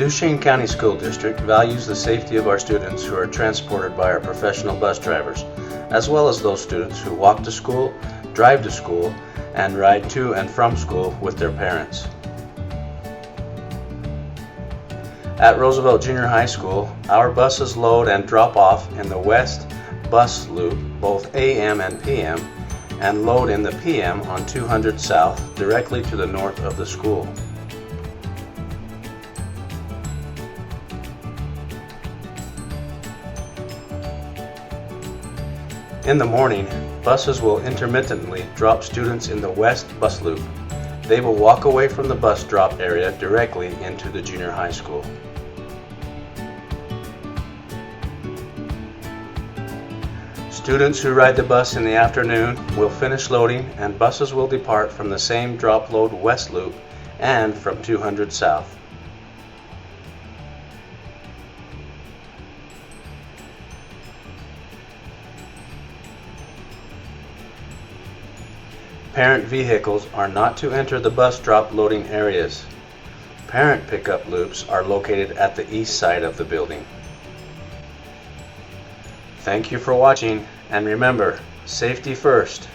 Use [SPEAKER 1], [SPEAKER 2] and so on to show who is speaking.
[SPEAKER 1] Duchesne County School District values the safety of our students who are transported by our professional bus drivers, as well as those students who walk to school, drive to school, and ride to and from school with their parents. At Roosevelt Junior High School, our buses load and drop off in the West Bus Loop, both AM and PM, and load in the PM on 200 South, directly to the north of the school. In the morning, buses will intermittently drop students in the West Bus Loop. They will walk away from the bus drop area directly into the junior high school. Students who ride the bus in the afternoon will finish loading, and buses will depart from the same drop load West Loop and from 200 South. Parent vehicles are not to enter the bus drop loading areas. Parent pickup loops are located at the east side of the building. Thank you for watching, and remember, safety first.